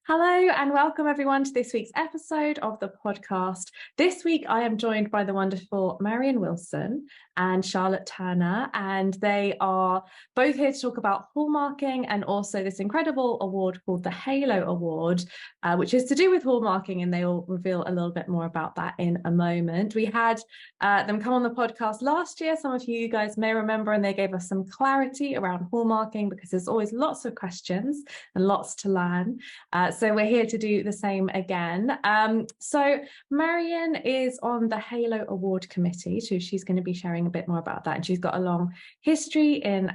Hello and welcome everyone to this week's episode of the podcast. This week I am joined by the wonderful Marianne Wilson and Charlotte Turner, and they are both here to talk about hallmarking and also this incredible award called the Halo Award, which is to do with hallmarking, and they will reveal a little bit more about that in a moment. We had them come on the podcast last year, some of you guys may remember, and they gave us some clarity around hallmarking because there's always lots of questions and lots to learn. So we're here to do the same again. So Marianne is on the Halo Award Committee, so she's going to be sharing a bit more about that. And she's got a long history in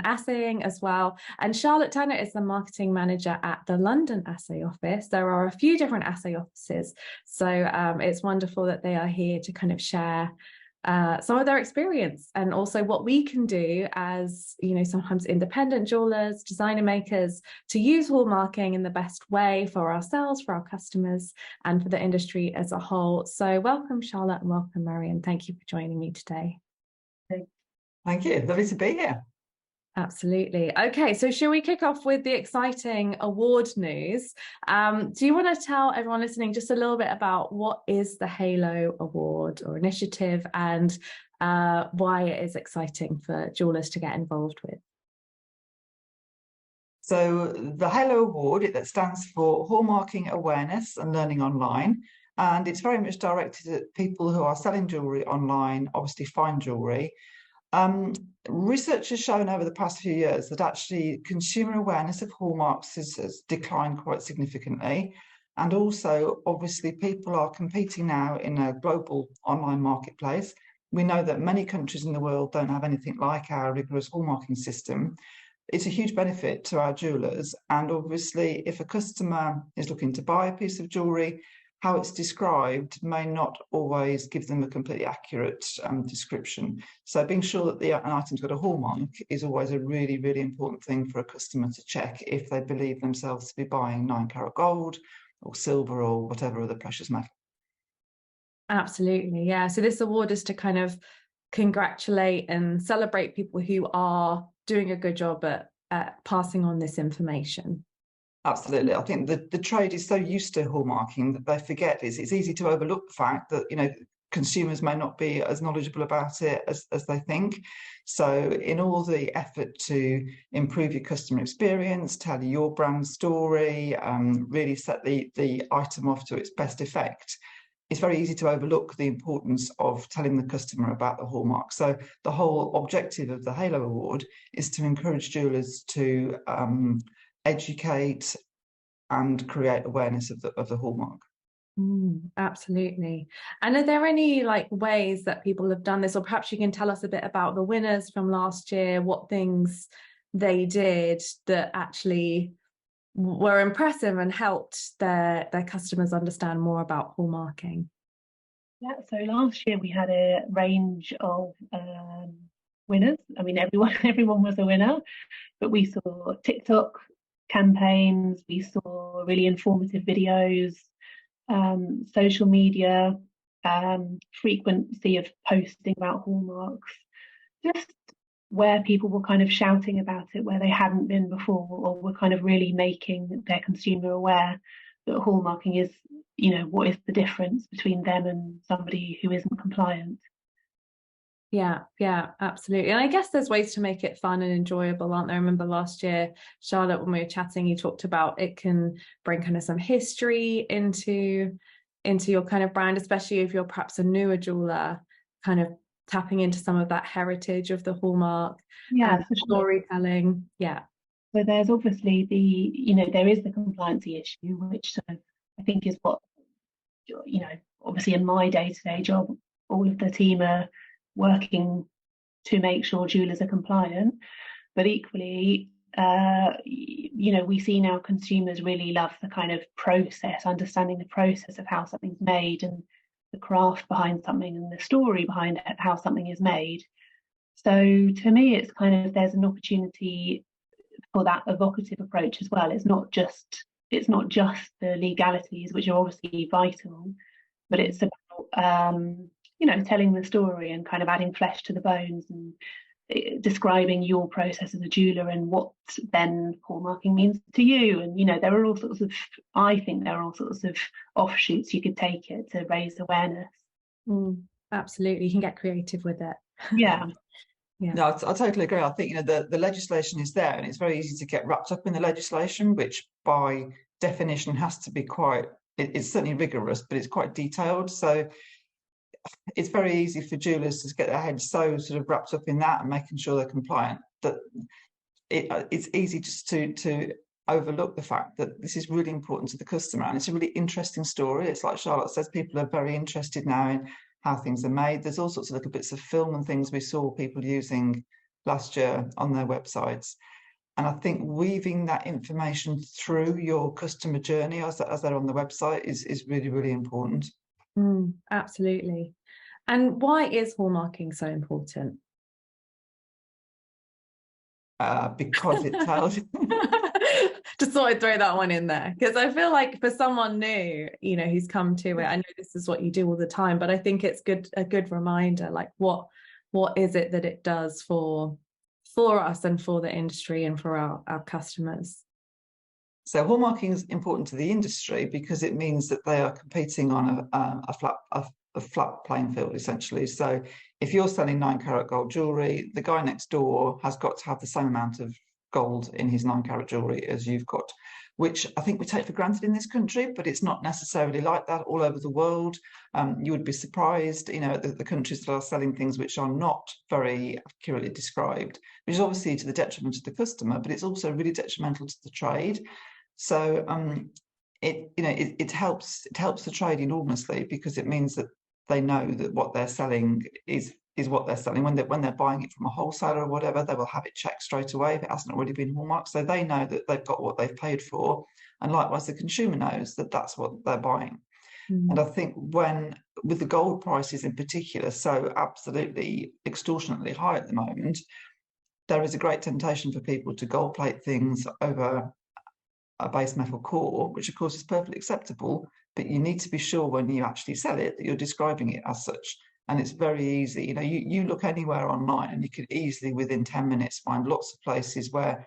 assaying as well. And Charlotte Turner is the marketing manager at the London Assay Office. There are a few different assay offices, so it's wonderful that they are here to kind of share some of their experience and also what we can do as, you know, sometimes independent jewelers, designer makers, to use hallmarking in the best way for ourselves, for our customers, and for the industry as a whole. So welcome, Charlotte, and welcome, Marianne. Thank you for joining me today. Thank you. Lovely to be here. Absolutely. Okay, so shall we kick off with the exciting award news? Do you want to tell everyone listening just a little bit about what is the Halo Award or initiative, and why it is exciting for jewelers to get involved with? So the Halo Award, that stands for Hallmarking Awareness and Learning Online, and it's very much directed at people who are selling jewellery online, obviously fine jewellery. Research has shown over the past few years that actually consumer awareness of hallmarks has declined quite significantly. And also, obviously, people are competing now in a global online marketplace. We know that many countries in the world don't have anything like our rigorous hallmarking system. It's a huge benefit to our jewellers. And obviously, if a customer is looking to buy a piece of jewellery, how it's described may not always give them a completely accurate description. So being sure that an item's got a hallmark is always a really, really important thing for a customer to check if they believe themselves to be buying 9-carat gold or silver or whatever other precious metal. Absolutely, yeah. So this award is to kind of congratulate and celebrate people who are doing a good job at passing on this information. Absolutely. I think the trade is so used to hallmarking that they forget it's easy to overlook the fact that, you know, consumers may not be as knowledgeable about it as they think. So in all the effort to improve your customer experience, tell your brand story, really set the item off to its best effect, it's very easy to overlook the importance of telling the customer about the hallmark. So the whole objective of the Halo Award is to encourage jewelers to educate and create awareness of the hallmark. Absolutely. And are there any ways that people have done this, or perhaps you can tell us a bit about the winners from last year, what things they did that actually were impressive and helped their customers understand more about hallmarking? Yeah, so last year we had a range of winners. I mean, everyone was a winner, but we saw TikTok campaigns, we saw really informative videos, social media, frequency of posting about hallmarks, just where people were kind of shouting about it where they hadn't been before, or were kind of really making their consumer aware that hallmarking is, you know, what is the difference between them and somebody who isn't compliant. Yeah, absolutely. And I guess there's ways to make it fun and enjoyable, aren't there? I remember last year, Charlotte, when we were chatting, you talked about it can bring kind of some history into your kind of brand, especially if you're perhaps a newer jeweler, kind of tapping into some of that heritage of the hallmark, storytelling. Yeah. So there's obviously there is the compliancy issue, which I think is what, you know, obviously in my day-to-day job, all of the team are working to make sure jewelers are compliant, but equally, we see now consumers really love the kind of process, understanding the process of how something's made and the craft behind something and the story behind how something is made. So to me, it's kind of, there's an opportunity for that evocative approach as well. It's not just the legalities, which are obviously vital, but it's about telling the story and kind of adding flesh to the bones and describing your process as a jeweler and what then hallmarking means to you. And there are all sorts of, I think there are all sorts of offshoots you could take it to raise awareness. Absolutely, you can get creative with it. Yeah. Yeah. No, I totally agree. I think the legislation is there, and it's very easy to get wrapped up in the legislation, which by definition has to be it's certainly rigorous, but it's quite detailed. So it's very easy for jewellers to get their heads so sort of wrapped up in that and making sure they're compliant that it's easy just to overlook the fact that this is really important to the customer, and it's a really interesting story. It's like Charlotte says, people are very interested now in how things are made. There's all sorts of little bits of film and things we saw people using last year on their websites. And I think weaving that information through your customer journey as they're on the website is really, really important. Absolutely. And why is hallmarking so important? Because it tells Just thought I'd throw that one in there, because I feel like for someone new, who's come to it, I know this is what you do all the time, but I think it's a good reminder, like what is it that it does for us and for the industry and for our customers. So hallmarking is important to the industry because it means that they are competing on a flat playing field, essentially. So if you're selling 9-carat gold jewellery, the guy next door has got to have the same amount of gold in his 9-carat jewellery as you've got, which I think we take for granted in this country, but it's not necessarily like that all over the world. You would be surprised, at the countries that are selling things which are not very accurately described, which is obviously to the detriment of the customer, but it's also really detrimental to the trade. So it helps the trade enormously, because it means that they know that what they're selling is what they're selling. When they're buying it from a wholesaler or whatever, they will have it checked straight away if it hasn't already been hallmarked, so they know that they've got what they've paid for, and likewise the consumer knows that that's what they're buying. And I think with the gold prices in particular so absolutely extortionately high at the moment, there is a great temptation for people to gold plate things over a base metal core, which of course is perfectly acceptable, but you need to be sure when you actually sell it that you're describing it as such. And it's very easy. You look anywhere online and you can easily within 10 minutes find lots of places where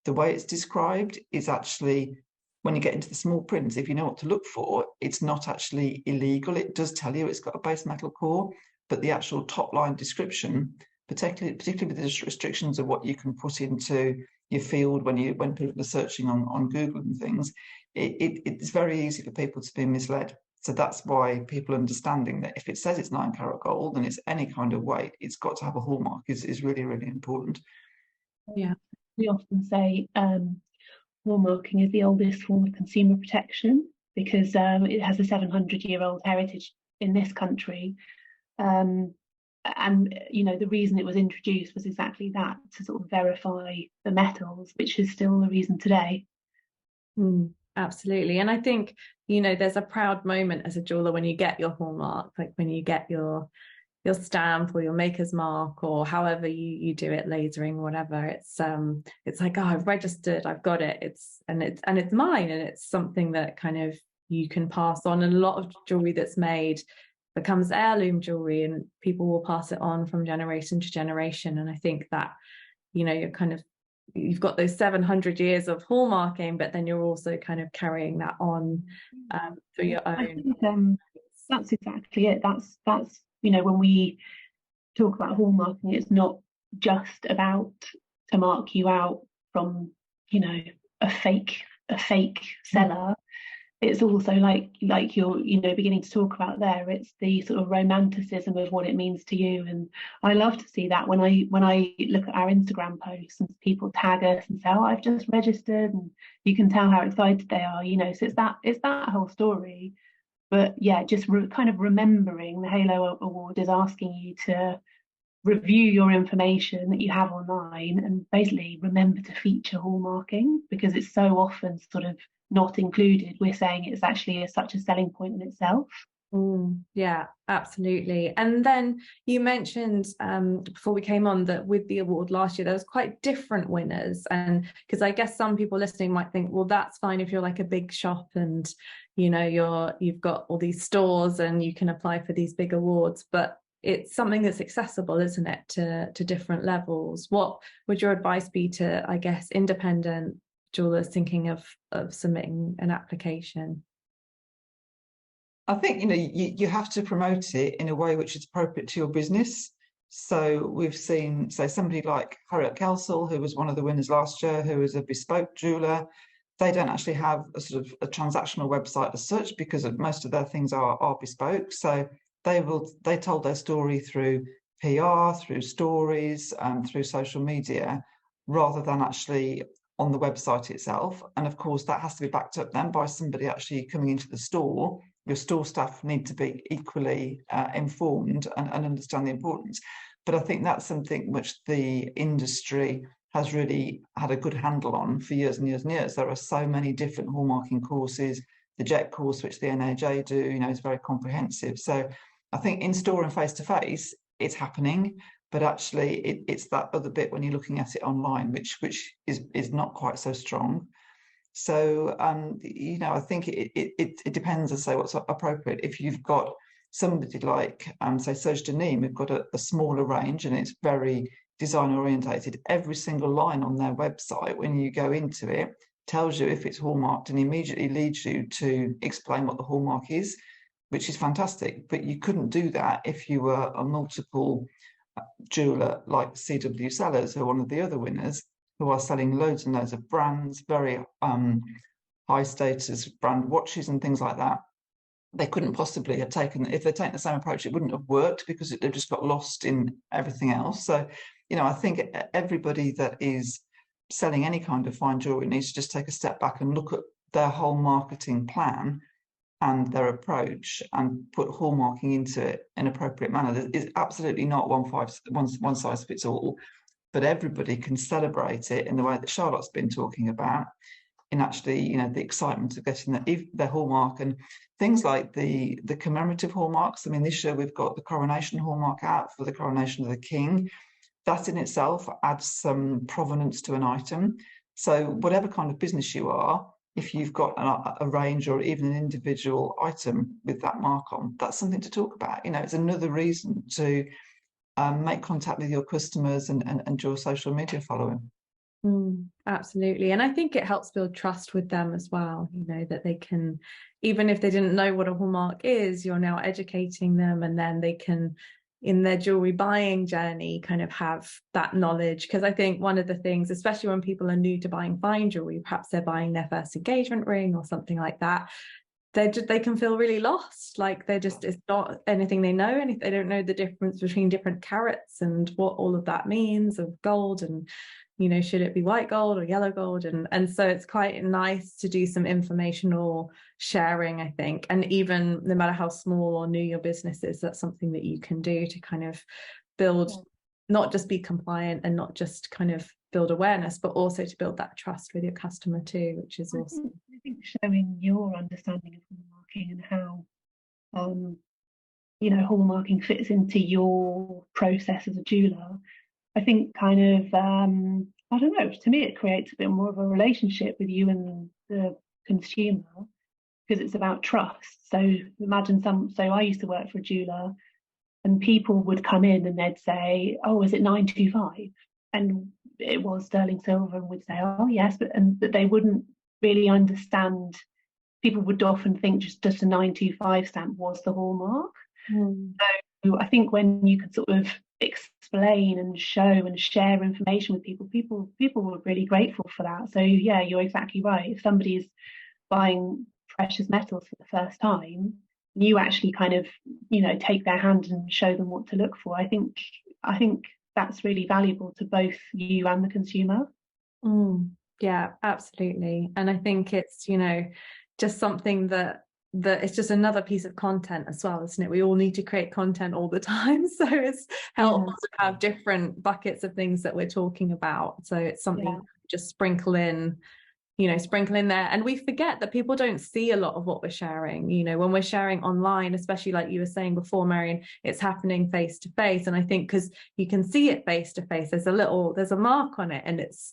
the way it's described is actually, when you get into the small print, if you know what to look for, it's not actually illegal. It does tell you it's got a base metal core, but the actual top line description, particularly with the restrictions of what you can put into your field when people are searching on Google and things, it's very easy for people to be misled. So that's why people understanding that if it says it's 9-carat gold and it's any kind of weight, it's got to have a hallmark is really, really important. Yeah, we often say hallmarking is the oldest form of consumer protection because it has a 700-year-old heritage in this country. And the reason it was introduced was exactly that, to sort of verify the metals, which is still the reason today. Absolutely. And I think there's a proud moment as a jeweler when you get your hallmark, like when you get your stamp or your maker's mark, or however you do it, lasering, whatever. It's like, oh, I've registered, I've got it, it's mine, and it's something that kind of you can pass on. And a lot of jewelry that's made becomes heirloom jewelry, and people will pass it on from generation to generation. And I think that you've got those 700 years of hallmarking, but then you're also kind of carrying that on through your own. I think, that's exactly it. That's when we talk about hallmarking, it's not just about to mark you out from a fake seller. It's also like you're beginning to talk about there, it's the sort of romanticism of what it means to you. And I love to see that when I look at our Instagram posts and people tag us and say, oh, I've just registered, and you can tell how excited they are, so it's that whole story. But yeah, just kind of remembering the Halo Award is asking you to review your information that you have online and basically remember to feature hallmarking, because it's so often sort of not included. We're saying it's actually such a selling point in itself. Yeah, absolutely. And then you mentioned before we came on that with the award last year there was quite different winners, and because I guess some people listening might think, well, that's fine if you're like a big shop and you've got all these stores and you can apply for these big awards, but it's something that's accessible, isn't it, to different levels. What would your advice be to, I guess, independent jewelers thinking of submitting an application? I think, you have to promote it in a way which is appropriate to your business. So we've seen, say, somebody like Harriet Kelsall, who was one of the winners last year, who is a bespoke jeweler. They don't actually have a sort of a transactional website as such, because most of their things are bespoke. So they told their story through PR, through stories, through social media, rather than actually on the website itself. And of course, that has to be backed up then by somebody actually coming into the store. Your store staff need to be equally informed and understand the importance. But I think that's something which the industry has really had a good handle on for years and years and years. There are so many different hallmarking courses. The JET course, which the NAJ do, is very comprehensive. So I think in store and face-to-face, it's happening, but actually it's that other bit when you're looking at it online, which is not quite so strong. So, I think it depends, as I say, what's appropriate. If you've got somebody like, say, Serge Denis, we've got a smaller range and it's very design orientated. Every single line on their website, when you go into it, tells you if it's hallmarked and immediately leads you to explain what the hallmark is, which is fantastic. But you couldn't do that if you were a multiple jeweler like CW Sellers, who are one of the other winners, who are selling loads and loads of brands, very high status brand watches and things like that. They couldn't possibly have taken, if they'd taken the same approach, it wouldn't have worked, because they've just got lost in everything else. So, I think everybody that is selling any kind of fine jewelry needs to just take a step back and look at their whole marketing plan and their approach, and put hallmarking into it in an appropriate manner. There is absolutely not one size fits all, but everybody can celebrate it in the way that Charlotte's been talking about, in actually, the excitement of getting their hallmark, and things like the commemorative hallmarks. I mean, this year we've got the coronation hallmark out for the coronation of the king. That in itself adds some provenance to an item. So whatever kind of business you are, if you've got a range or even an individual item with that mark on, that's something to talk about. It's another reason to make contact with your customers and your social media following. Absolutely. And I think it helps build trust with them as well, that they can, even if they didn't know what a hallmark is, you're now educating them, and then they can, in their jewelry buying journey, kind of have that knowledge. Because I think one of the things, especially when people are new to buying fine jewelry, perhaps they're buying their first engagement ring or something like that, they can feel really lost. Like it's not anything they know, they don't know the difference between different carats and what all of that means of gold, and should it be white gold or yellow gold, and so it's quite nice to do some informational sharing, I think. And even no matter how small or new your business is, that's something that you can do to kind of build, not just be compliant and not just kind of build awareness, but also to build that trust with your customer too, which is awesome. I think showing your understanding of hallmarking and how hallmarking fits into your process as a jeweler, I think kind of I don't know, to me it creates a bit more of a relationship with you and the consumer, because it's about trust. So imagine so I used to work for a jeweler, and people would come in and they'd say, oh, is it 925? And it was sterling silver, and we'd say, oh yes, but they wouldn't really understand. People would often think just a 925 stamp was the hallmark. So I think when you could sort of explain and show and share information with people were really grateful for that. So yeah, you're exactly right. If somebody is buying precious metals for the first time, you actually kind of take their hand and show them what to look for. I think that's really valuable to both you and the consumer. Yeah, absolutely. And I think it's just something that it's just another piece of content as well, isn't it? We all need to create content all the time, so it's helpful to have different buckets of things that we're talking about. So it's something just sprinkle in there. And we forget that people don't see a lot of what we're sharing. When we're sharing online, especially like you were saying before, Marianne, it's happening face to face. And I think because you can see it face to face, there's a mark on it, and it's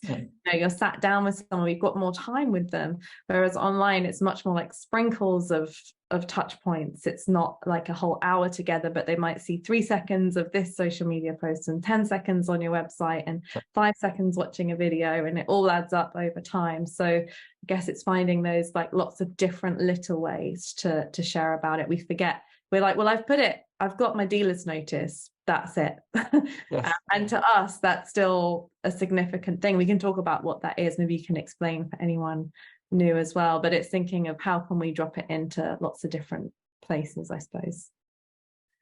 you're sat down with someone, you've got more time with them. Whereas online, it's much more like sprinkles of of touch points. It's not like a whole hour together, but they might see 3 seconds of this social media post and 10 seconds on your website and 5 seconds watching a video, and it all adds up over time. So I guess it's finding those like lots of different little ways to share about it. We forget, we're like, well, I've got my dealer's notice, that's it. Yes. And to us, that's still a significant thing. We can talk about what that is. Maybe you can explain for anyone new as well, but it's thinking of how can we drop it into lots of different places, I suppose.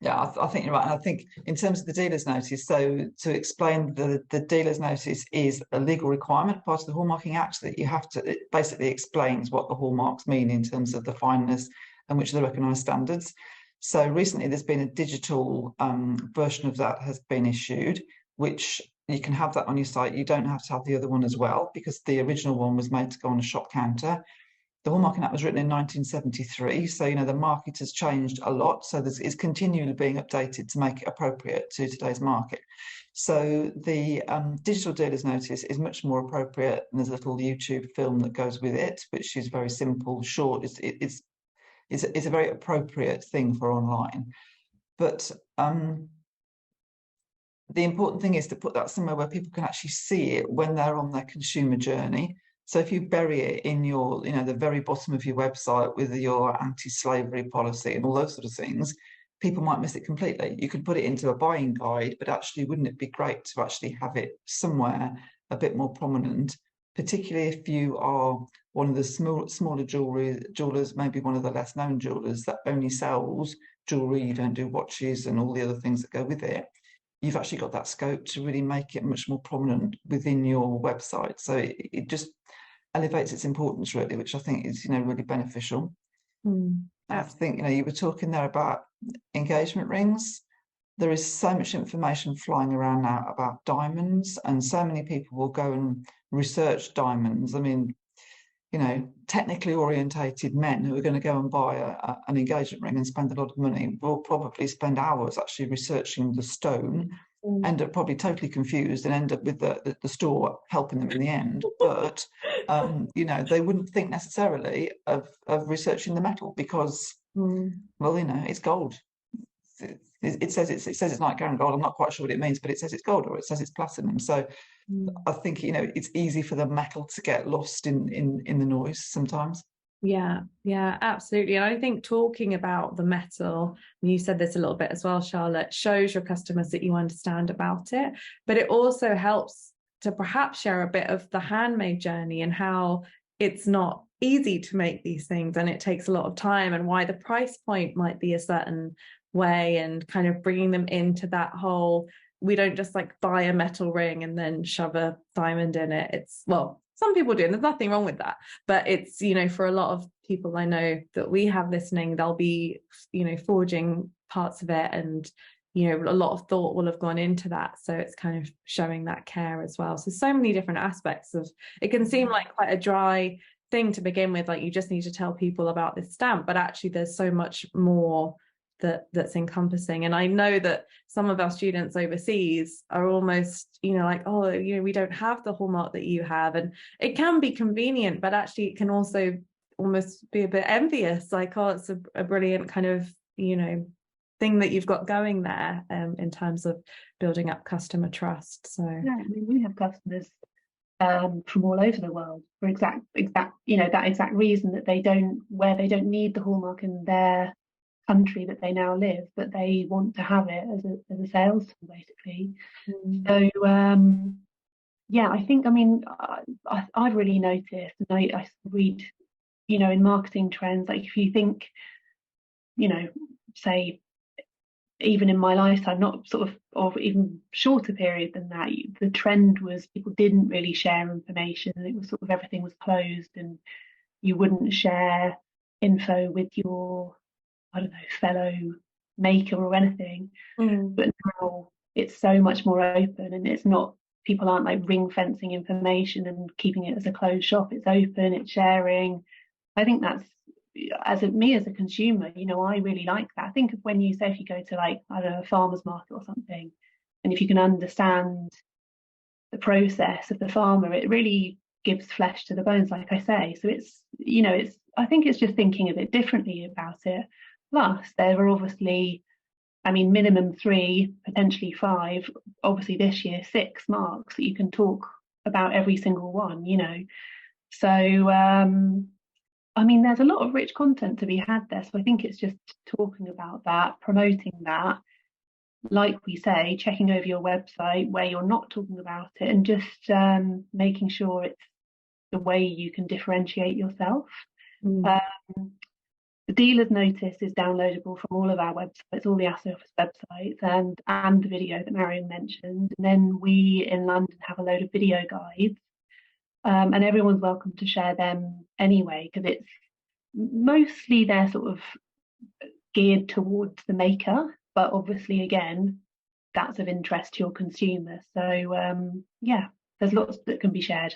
Yeah, I think you're right. And I think in terms of the dealer's notice, so to explain, the dealer's notice is a legal requirement, part of the Hallmarking Act, that you have to, it basically explains what the hallmarks mean in terms of the fineness and which are the recognised standards. So recently there's been a digital version of that has been issued, which you can have that on your site. You don't have to have the other one as well, because the original one was made to go on a shop counter. The Hallmarking Act was written in 1973, so the market has changed a lot. So it's continually being updated to make it appropriate to today's market. So the digital dealer's notice is much more appropriate, and there's a little YouTube film that goes with it, which is very simple, short. It's a very appropriate thing for online. But the important thing is to put that somewhere where people can actually see it when they're on their consumer journey. So if you bury it in your, the very bottom of your website with your anti-slavery policy and all those sort of things, people might miss it completely. You could put it into a buying guide, but actually, wouldn't it be great to actually have it somewhere a bit more prominent, particularly if you are one of the smaller jewellers, maybe one of the less known jewellers that only sells jewellery, you don't do watches and all the other things that go with it. You've actually got that scope to really make it much more prominent within your website. So it just elevates its importance, really, which I think is, really beneficial. I think, you were talking there about engagement rings. There is so much information flying around now about diamonds, and so many people will go and research diamonds. I mean, technically orientated men who are going to go and buy an engagement ring and spend a lot of money will probably spend hours actually researching the stone, end up probably totally confused and end up with the store helping them in the end. But, they wouldn't think necessarily of researching the metal because, it's gold. It says it's not Garen gold. I'm not quite sure what it means, but it says it's gold or it says it's platinum. So I think it's easy for the metal to get lost in the noise sometimes. Yeah, absolutely. And I think talking about the metal, and you said this a little bit as well, Charlotte, shows your customers that you understand about it, but it also helps to perhaps share a bit of the handmade journey and how it's not easy to make these things and it takes a lot of time, and why the price point might be a certain way, and kind of bringing them into that whole, we don't just like buy a metal ring and then shove a diamond in it. It's, well, some people do, and there's nothing wrong with that, but it's, for a lot of people I know that we have listening, they'll be, forging parts of it, and a lot of thought will have gone into that. So it's kind of showing that care as well. So many different aspects of it. Can seem like quite a dry thing to begin with, like you just need to tell people about this stamp, but actually there's so much more that's encompassing. And I know that some of our students overseas are almost, like, oh, we don't have the hallmark that you have, and it can be convenient, but actually it can also almost be a bit envious, like, oh, it's a brilliant kind of thing that you've got going there, in terms of building up customer trust. So yeah, I mean, we have customers from all over the world for exact that exact reason, that they don't need the hallmark in their country that they now live, but they want to have it as a sales tool, basically. So I think, I've really noticed, and I read in marketing trends, like if you think say even in my lifetime, not sort of, or even shorter period than that, the trend was people didn't really share information. It was sort of everything was closed, and you wouldn't share info with your, I don't know, fellow maker or anything. But now it's so much more open, and it's not, people aren't like ring fencing information and keeping it as a closed shop. It's open, it's sharing. I think that's, as a consumer, I really like that. I think of when you say, if you go to like, I don't know, a farmer's market or something, and if you can understand the process of the farmer, it really gives flesh to the bones, like I say. So it's, you know, I think it's just thinking a bit differently about it. Plus, there are obviously, I mean, minimum 3, potentially 5, obviously this year 6 marks that you can talk about every single one, you know. So I mean, there's a lot of rich content to be had there. So I think it's just talking about that, promoting that, like we say, checking over your website where you're not talking about it, and just making sure it's the way you can differentiate yourself. The dealer's notice is downloadable from all of our websites, all the asset office websites, and the video that Marion mentioned. And then we in London have a load of video guides, and everyone's welcome to share them anyway, because it's mostly they're sort of geared towards the maker, but obviously again that's of interest to your consumer. So yeah, there's lots that can be shared.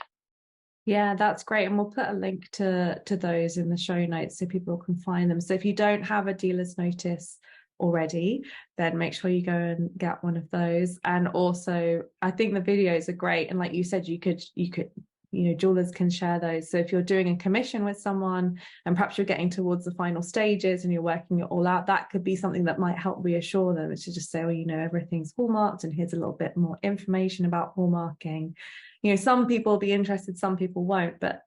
Yeah, that's great. And we'll put a link to those in the show notes so people can find them. So if you don't have a dealer's notice already, then make sure you go and get one of those. And also, I think the videos are great. And like you said, you could, you know, jewelers can share those. So if you're doing a commission with someone and perhaps you're getting towards the final stages and you're working it all out, that could be something that might help reassure them. It's to just say, well, you know, everything's hallmarked and here's a little bit more information about hallmarking. You know, some people will be interested, some people won't, but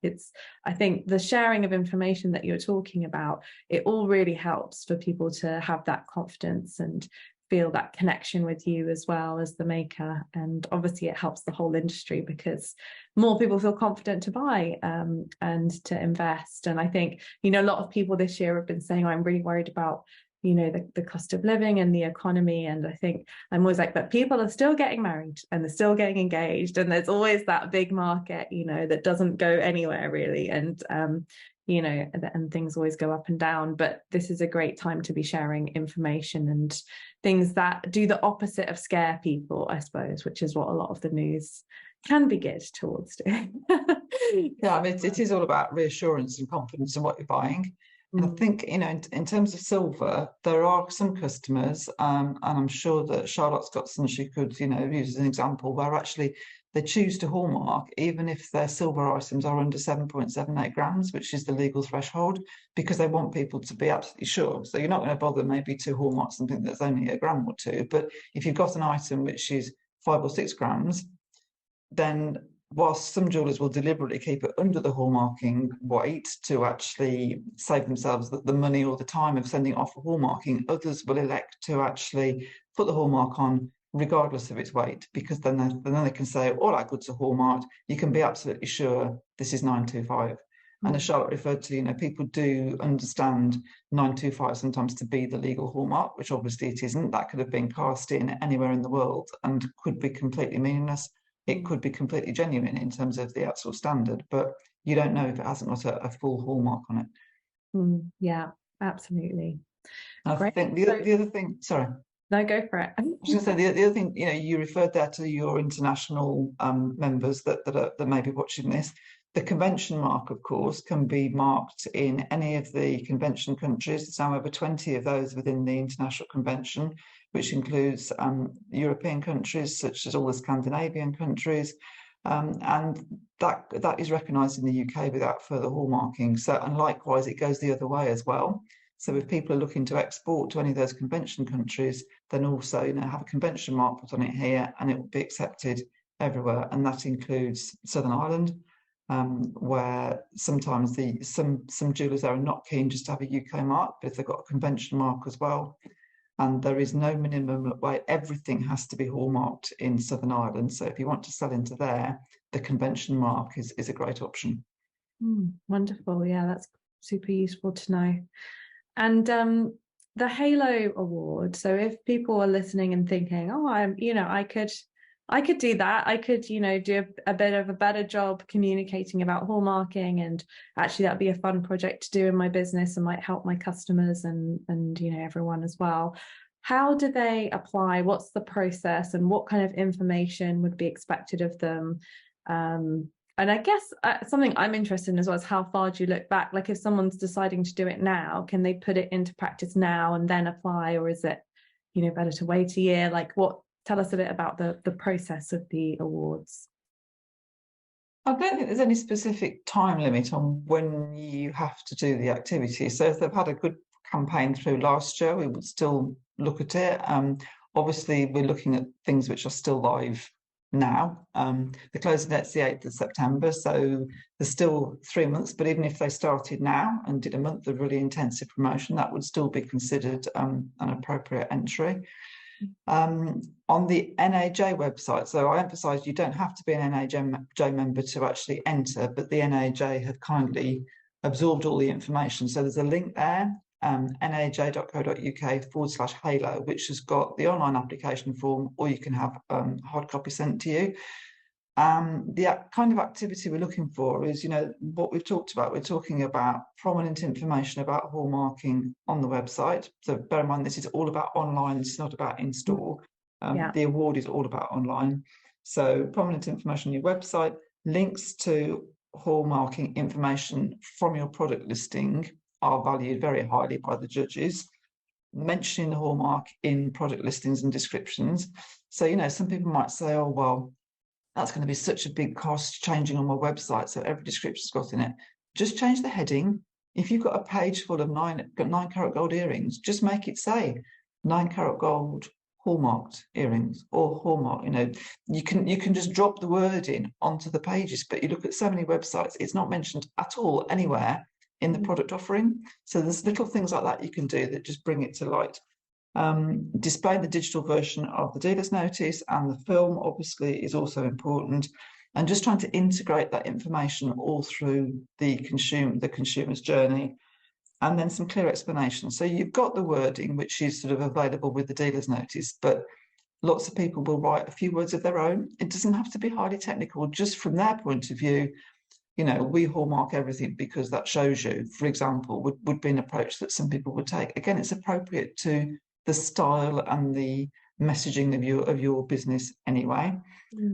I think the sharing of information that you're talking about, it all really helps for people to have that confidence and feel that connection with you as well as the maker. And obviously it helps the whole industry because more people feel confident to buy and to invest. And I think, you know, a lot of people this year have been saying, oh, I'm really worried about, you know, the cost of living and the economy. And I think I'm always like, but people are still getting married and they're still getting engaged. And there's always that big market, you know, that doesn't go anywhere really. And, you know, and things always go up and down. But this is a great time to be sharing information and things that do the opposite of scare people, I suppose, which is what a lot of the news can be geared towards doing. Yeah, I mean, it is all about reassurance and confidence in what you're buying. And I think, you know, in terms of silver, there are some customers, and I'm sure that Charlotte's got some she could, you know, use as an example, where actually they choose to hallmark, even if their silver items are under 7.78 grams, which is the legal threshold, because they want people to be absolutely sure. So you're not going to bother maybe to hallmark something that's only a gram or 2. But if you've got an item which is 5 or 6 grams, then whilst some jewellers will deliberately keep it under the hallmarking weight to actually save themselves the money or the time of sending off for hallmarking, others will elect to actually put the hallmark on regardless of its weight, because then they can say, all our goods are hallmarked, you can be absolutely sure this is 925. And as Charlotte referred to, you know, people do understand 925 sometimes to be the legal hallmark, which obviously it isn't. That could have been cast in anywhere in the world and could be completely meaningless. It could be completely genuine in terms of the actual standard, but you don't know if it hasn't got a full hallmark on it. Yeah, absolutely. I think the other thing, sorry. No, go for it. I was going to say the other thing, you know, you referred there to your international members that may be watching this. The convention mark, of course, can be marked in any of the convention countries. There's now over 20 of those within the international convention, which includes European countries such as all the Scandinavian countries, and that is recognised in the UK without further hallmarking. So, and likewise, it goes the other way as well. So if people are looking to export to any of those convention countries, then also, you know, have a convention mark put on it here, and it will be accepted everywhere. And that includes Southern Ireland, where sometimes some jewellers are not keen just to have a UK mark, but if they've got a convention mark as well. And there is no minimum weight. Everything has to be hallmarked in Southern Ireland. So if you want to sell into there, the convention mark is a great option. Wonderful. Yeah, that's super useful to know. And the Halo Award. So if people are listening and thinking, oh, I could do that. I could, you know, do a bit of a better job communicating about hallmarking, and actually that'd be a fun project to do in my business and might help my customers and you know, everyone as well. How do they apply? What's the process, and what kind of information would be expected of them? And I guess something I'm interested in as well is how far do you look back? Like if someone's deciding to do it now, can they put it into practice now and then apply, or is it, you know, better to wait a year? Like tell us a bit about the process of the awards. I don't think there's any specific time limit on when you have to do the activity. So if they've had a good campaign through last year, we would still look at it. Obviously, we're looking at things which are still live now. The closing date's the 8th of September, so there's still 3 months. But even if they started now and did a month of really intensive promotion, that would still be considered an appropriate entry. On the NAJ website, so I emphasise you don't have to be an NAJ member to actually enter, but the NAJ have kindly absorbed all the information. So there's a link there, naj.co.uk/halo, which has got the online application form, or you can have hard copy sent to you. The kind of activity we're looking for is, what we've talked about. We're talking about prominent information about hallmarking on the website. So bear in mind, this is all about online. It's not about in-store. The award is all about online. So prominent information on your website, links to hallmarking information from your product listing are valued very highly by the judges. Mentioning the hallmark in product listings and descriptions. So, some people might say, oh, well, that's going to be such a big cost changing on my website, so every description's got in it. Just change the heading. If you've got a page full of 9 carat gold earrings, just make it say 9 carat gold hallmarked earrings or hallmark. You can just drop the word in onto the pages, but you look at so many websites, it's not mentioned at all anywhere in the product offering. So there's little things like that you can do that just bring it to light. Displaying the digital version of the dealer's notice and the film obviously is also important, and just trying to integrate that information all through the consumer's journey, and then some clear explanations. So you've got the wording which is sort of available with the dealer's notice, but lots of people will write a few words of their own. It doesn't have to be highly technical. Just from their point of view, we hallmark everything because that shows you, for example, would be an approach that some people would take. Again, it's appropriate to the style and the messaging of your business anyway.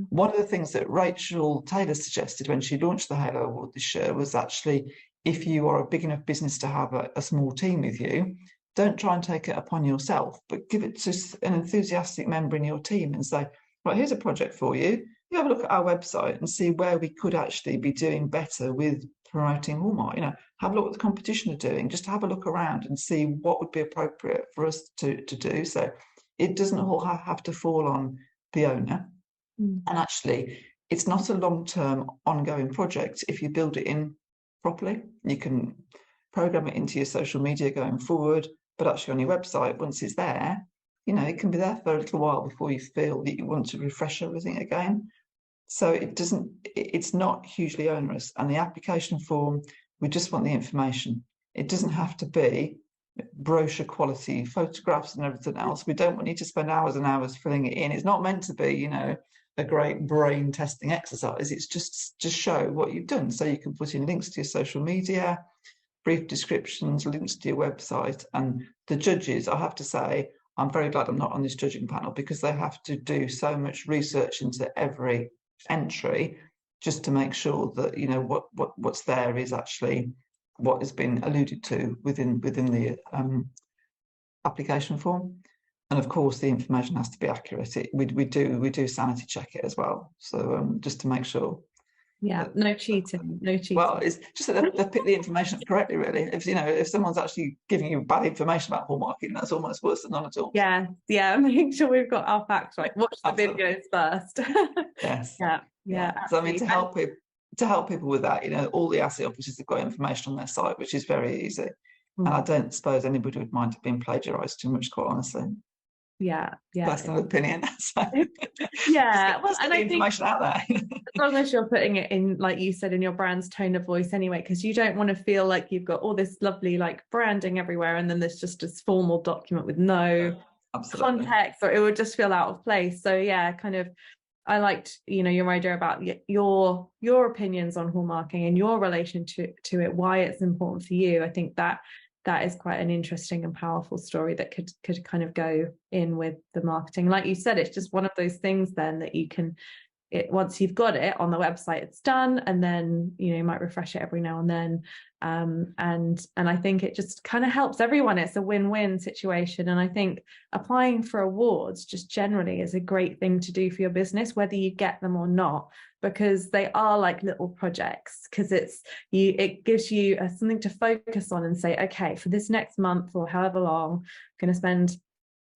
One of the things that Rachel Taylor suggested when she launched the Halo Award this year was actually, if you are a big enough business to have a small team with you, don't try and take it upon yourself, but give it to an enthusiastic member in your team and say, right, here's a project for you. You have a look at our website and see where we could actually be doing better with promoting Hallmark. Have a look at the competition are doing, just have a look around and see what would be appropriate for us to do. So it doesn't all have to fall on the owner. And actually, it's not a long-term ongoing project. If you build it in properly, you can program it into your social media going forward, but actually on your website, once it's there, it can be there for a little while before you feel that you want to refresh everything again. So it's not hugely onerous. And the application form, we just want the information. It doesn't have to be brochure quality photographs and everything else. We don't want you to spend hours and hours filling it in. It's not meant to be, a great brain testing exercise. It's just to show what you've done. So you can put in links to your social media, brief descriptions, links to your website. And the judges, I have to say, I'm very glad I'm not on this judging panel, because they have to do so much research into every entry just to make sure that what's there is actually what has been alluded to within the application form. And of course the information has to be accurate. We do sanity check it as well, so just to make sure. No cheating. Well, it's just that they pick the information up correctly, really. If someone's actually giving you bad information about hallmarking, that's almost worse than none at all. Make sure we've got our facts right. Watch the videos first. Yes. Yeah. So to help people with that, all the asset officers have got information on their site, which is very easy. And I don't suppose anybody would mind being plagiarised too much, quite honestly. Personal opinion. So, well, and I think information out there. as long as you're putting it in, like you said, in your brand's tone of voice anyway, because you don't want to feel like you've got all this lovely branding everywhere and then there's just this formal document with no context, or it would just feel out of place. So I liked your idea about your opinions on hallmarking and your relation to it, why it's important for you. I think that is quite an interesting and powerful story that could kind of go in with the marketing. Like you said, it's just one of those things then that you can once you've got it on the website, it's done, and then you might refresh it every now and then. And I think it just kind of helps everyone. It's a win-win situation. And I think applying for awards just generally is a great thing to do for your business, whether you get them or not, because they are like little projects, because it gives you something to focus on and say, okay, for this next month or however long, I'm going to spend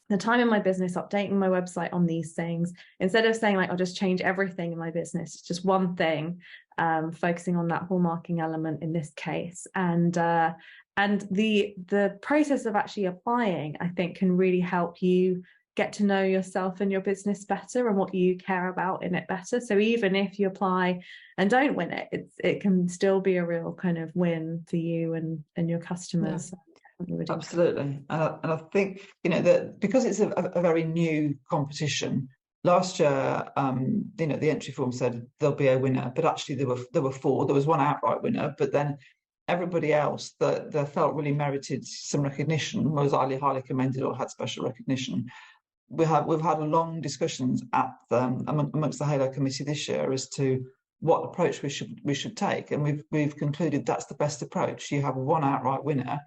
the time in my business updating my website on these things, instead of saying like, I'll just change everything in my business. It's just one thing, focusing on that hallmarking element in this case. And the process of actually applying, I think, can really help you get to know yourself and your business better and what you care about in it better. So even if you apply and don't win it, it can still be a real kind of win for you and your customers. Yeah. Absolutely. And I think, that because it's a very new competition, last year, the entry form said there'll be a winner, but actually there were four. There was one outright winner, but then everybody else that felt really merited some recognition was highly commended or had special recognition. We've had long discussions amongst the Halo committee this year as to what approach we should take, and we've concluded that's the best approach. You have one outright winner,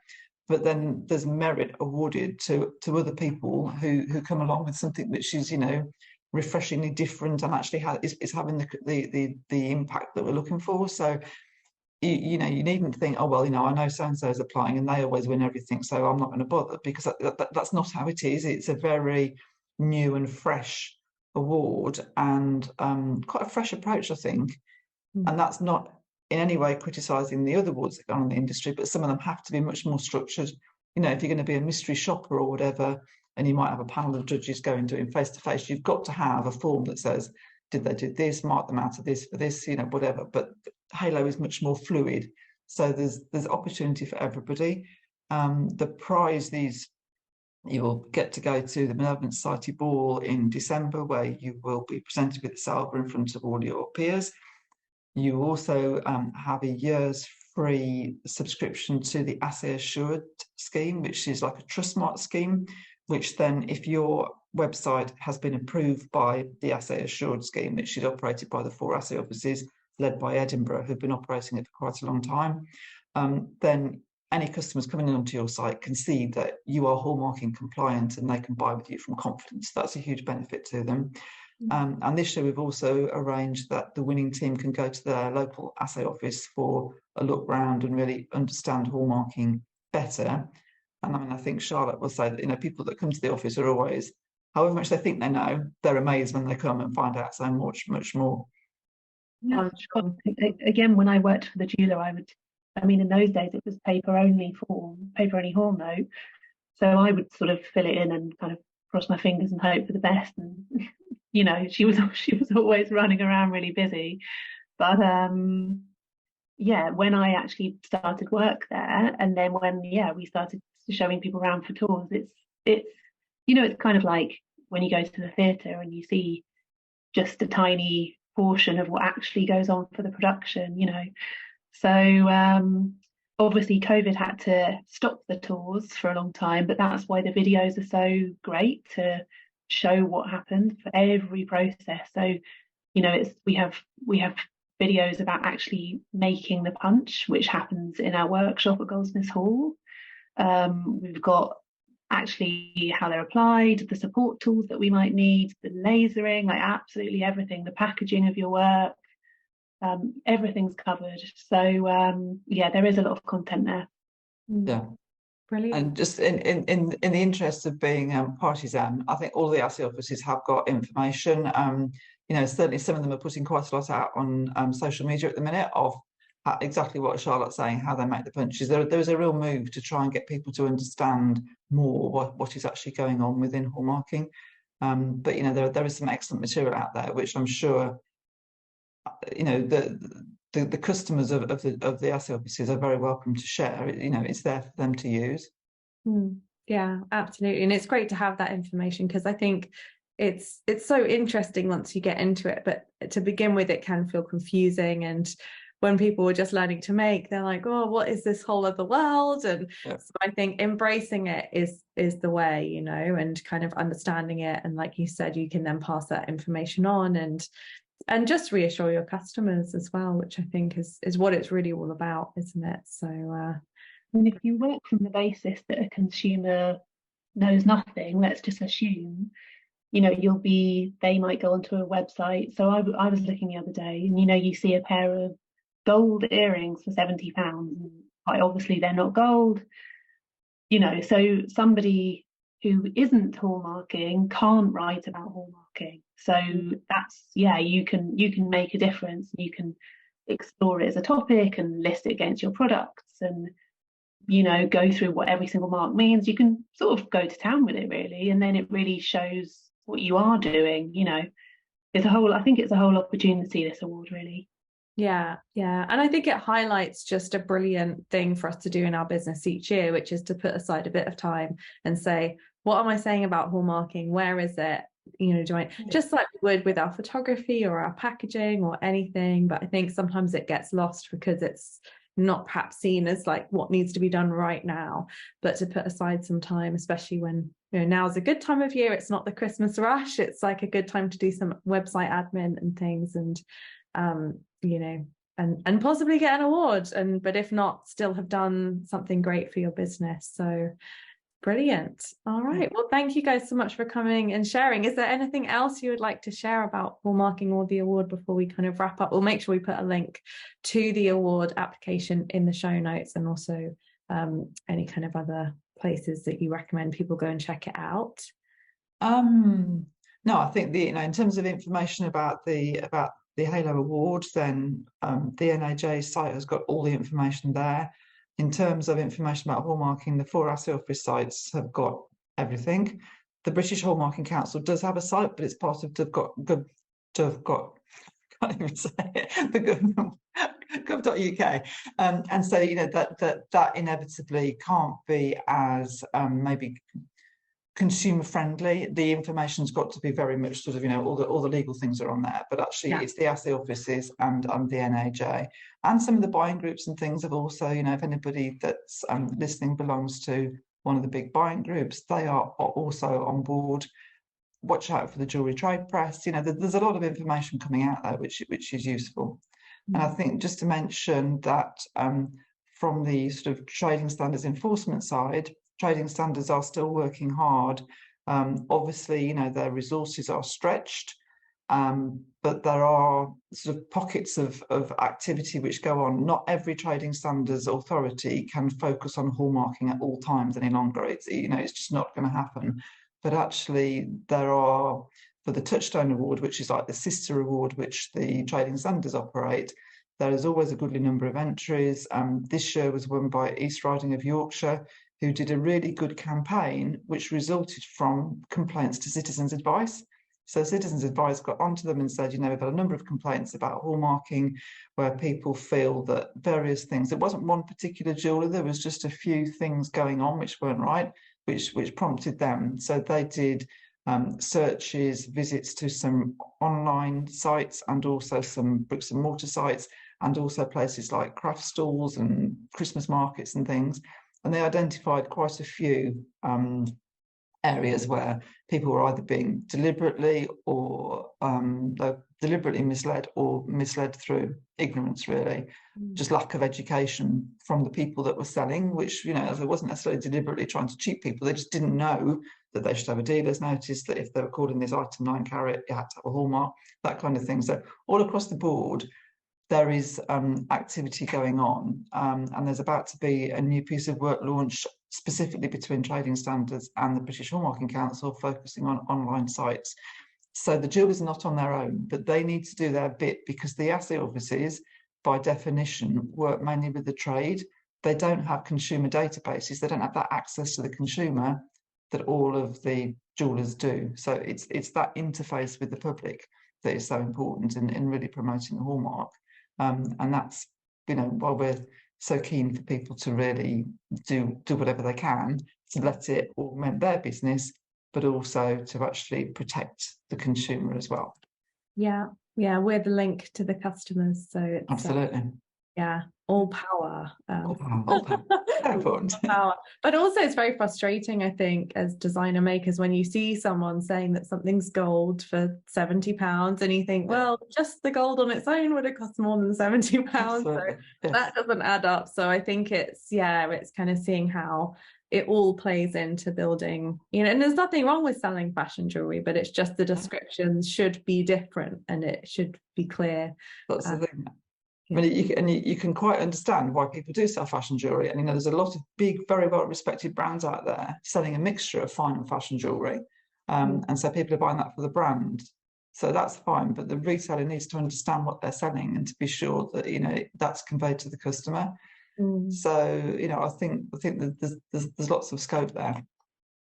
but then there's merit awarded to other people who come along with something which is refreshingly different and actually is having the impact that we're looking for. So you needn't think, oh well, I know so and so is applying and they always win everything, so I'm not going to bother, because that's not how it is. It's a very new and fresh award, and quite a fresh approach, I think. And that's not in any way criticising the other awards that go on in the industry, but some of them have to be much more structured. If you're going to be a mystery shopper or whatever, and you might have a panel of judges going doing face-to-face, you've got to have a form that says, did they do this, mark them out of this for this, whatever. But Halo is much more fluid, so there's opportunity for everybody. The prize, you will get to go to the Benevolent Society Ball in December, where you will be presented with the salver in front of all your peers. You also have a year's free subscription to the Assay Assured scheme, which is like a Trustmark scheme, which then, if your website has been approved by the Assay Assured scheme, which is operated by the 4 assay offices led by Edinburgh, who've been operating it for quite a long time, then any customers coming onto your site can see that you are hallmarking compliant and they can buy with you from confidence. That's a huge benefit to them. And this year we've also arranged that the winning team can go to their local assay office for a look round and really understand hallmarking better. And I think Charlotte will say that people that come to the office are always, however much they think they know, they're amazed when they come and find out so much more. Yeah, again, when I worked for the jeweler, in those days it was paper only hall note, so I would sort of fill it in and kind of cross my fingers and hope for the best. And she was always running around really busy. But when I actually started work there, and then when we started showing people around for tours, it's kind of like when you go to the theatre and you see just a tiny portion of what actually goes on for the production. So obviously COVID had to stop the tours for a long time, but that's why the videos are so great, to show what happened for every process. So we have videos about actually making the punch, which happens in our workshop at Goldsmiths Hall. We've got actually how they're applied, the support tools that we might need, the lasering, like absolutely everything, the packaging of your work. Everything's covered. So there is a lot of content there. Yeah, brilliant. And just in the interest of being partisan, I think all the assay offices have got information. Certainly some of them are putting quite a lot out on social media at the minute of exactly what Charlotte's saying, how they make the punches. There is a real move to try and get people to understand more what is actually going on within hallmarking. But there is some excellent material out there, which I'm sure the customers of the assay offices are very welcome to share. It's there for them to use. Yeah, absolutely. And it's great to have that information, because I think it's so interesting once you get into it, but to begin with it can feel confusing, and when people are just learning to make, they're like, oh, what is this whole other world? And so I think embracing it is the way, and kind of understanding it, and like you said, you can then pass that information on, and and just reassure your customers as well, which I think is what it's really all about, isn't it? So and if you work from the basis that a consumer knows nothing, let's just assume, you know, they might go onto a website. So I was looking the other day, and you know, you see a pair of gold earrings for £70, and quite obviously they're not gold, you know. So somebody who isn't hallmarking can't write about hallmarking. So that's, yeah, you can make a difference. You can explore it as a topic and list it against your products, and you know, go through what every single mark means. You can sort of go to town with it, really, and then it really shows what you are doing. You know, I think it's a whole opportunity, this award, really. Yeah, and I think it highlights just a brilliant thing for us to do in our business each year, which is to put aside a bit of time and say, what am I saying about hallmarking? Where is it? You know, just like we would with our photography or our packaging or anything. But I think sometimes it gets lost because it's not perhaps seen as like what needs to be done right now, but to put aside some time, especially when, you know, now's a good time of year. It's not the Christmas rush. It's like a good time to do some website admin and things, and you know, and possibly get an award, but if not, still have done something great for your business. So brilliant. All right, well, thank you guys so much for coming and sharing. Is there anything else you would like to share about hallmarking or the award before we kind of wrap up? We'll make sure we put a link to the award application in the show notes, and also any kind of other places that you recommend people go and check it out. No, I think in terms of information about the Halo Award, then the NAJ site has got all the information there. In terms of information about hallmarking, the 4 ASSE office sites have got everything. The British Hallmarking Council does have a site, but it's part of can't even say it, the gov.uk, and so, you know, that inevitably can't be as maybe consumer friendly. The information's got to be very much sort of, you know, all the legal things are on there, but actually it's the ASSE offices and the NAJ, and some of the buying groups and things have also, you know, if anybody that's listening belongs to one of the big buying groups, they are also on board. Watch out for the jewellery trade press. You know, there's a lot of information coming out there which is useful. And I think just to mention that from the sort of trading standards enforcement side, trading standards are still working hard. Obviously, you know, their resources are stretched, but there are sort of pockets of activity which go on. Not every trading standards authority can focus on hallmarking at all times any longer. It's, you know, it's just not going to happen. But actually, there are, for the Touchstone Award, which is like the sister award which the trading standards operate, there is always a goodly number of entries. This year was won by East Riding of Yorkshire, who did a really good campaign which resulted from complaints to Citizens Advice. So Citizens Advice got onto them and said, you know, we've had a number of complaints about hallmarking where people feel that various things, it wasn't one particular jeweller, there was just a few things going on which weren't right, which prompted them. So they did searches, visits to some online sites and also some bricks and mortar sites, and also places like craft stalls and Christmas markets and things. And they identified quite a few areas where people were either being deliberately misled or misled through ignorance, really, just lack of education from the people that were selling, which, you know, it wasn't necessarily deliberately trying to cheat people, they just didn't know that they should have a dealer's notice, that if they were calling this item 9 carat, you had to have a hallmark, that kind of thing. So all across the board, there is activity going on, and there's about to be a new piece of work launched specifically between Trading Standards and the British Hallmarking Council, focusing on online sites. So the jewellers are not on their own, but they need to do their bit, because the ASSE offices, by definition, work mainly with the trade. They don't have consumer databases. They don't have that access to the consumer that all of the jewellers do. So it's that interface with the public that is so important in really promoting the hallmark. And that's, you know, while we're so keen for people to really do whatever they can to let it augment their business, but also to actually protect the consumer as well. Yeah, we're the link to the customers. So it's absolutely. Yeah, all power. All power. Very important. Power. But also it's very frustrating, I think, as designer makers, when you see someone saying that something's gold for £70 and you think, well, just the gold on its own would have cost more than £70. So Yes. that doesn't add up. So I think it's kind of seeing how it all plays into building, and there's nothing wrong with selling fashion jewelry, but it's just the descriptions should be different and it should be clear. That's the thing. I mean, you can quite understand why people do sell fashion jewelry. And, there's a lot of big, very well-respected brands out there selling a mixture of fine and fashion jewelry. And so people are buying that for the brand. So that's fine. But the retailer needs to understand what they're selling and to be sure that, that's conveyed to the customer. So, I think that there's lots of scope there.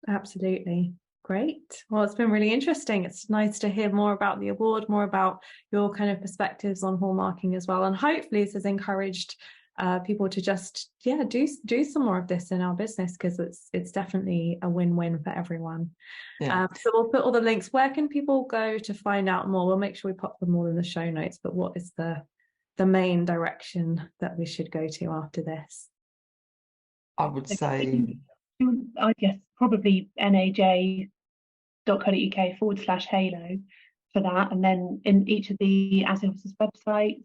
Absolutely. Great. Well, it's been really interesting. It's nice to hear more about the award, more about your kind of perspectives on hallmarking as well. And hopefully this has encouraged people to just, do some more of this in our business, because it's definitely a win-win for everyone. Yeah. So we'll put all the links. Where can people go to find out more? We'll make sure we pop them all in the show notes, but what is the main direction that we should go to after this? I would say, I guess probably naj.co.uk/halo for that, and then in each of the asset officers' websites.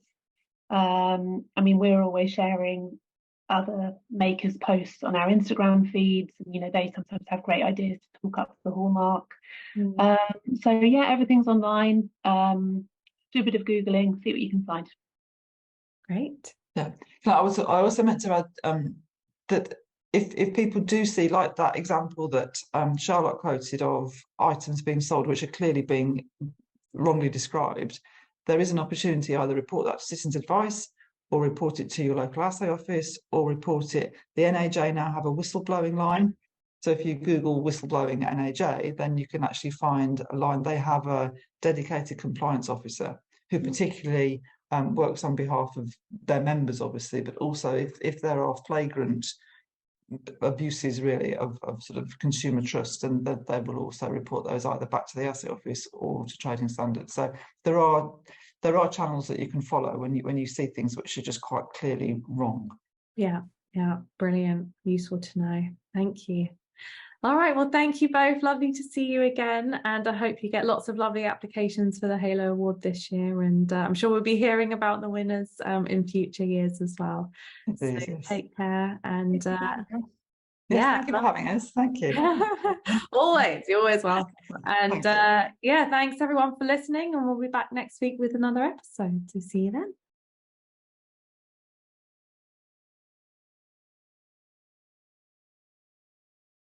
I mean, we're always sharing other makers' posts on our Instagram feeds, and they sometimes have great ideas to talk up the hallmark. So everything's online. Do a bit of Googling, see what you can find. Great. Yeah. I also meant to add that if people do see, like that example that Charlotte quoted of items being sold which are clearly being wrongly described, there is an opportunity either report that to Citizens Advice, or report it to your local assay office, or report it. The NAJ now have a whistleblowing line. So if you Google whistleblowing NAJ, then you can actually find a line. They have a dedicated compliance officer who particularly works on behalf of their members, obviously, but also if there are flagrant abuses really of sort of consumer trust, and that they will also report those either back to the asset office or to trading standards. So there are channels that you can follow when you see things which are just quite clearly wrong. Yeah, brilliant, useful to know. Thank you. All right, well, thank you both. Lovely to see you again, and I hope you get lots of lovely applications for the Halo Award this year, and I'm sure we'll be hearing about the winners in future years as well. So take care, and thank you for having us. Thank you. Always, you're always welcome. And thanks everyone for listening, and we'll be back next week with another episode. So see you then.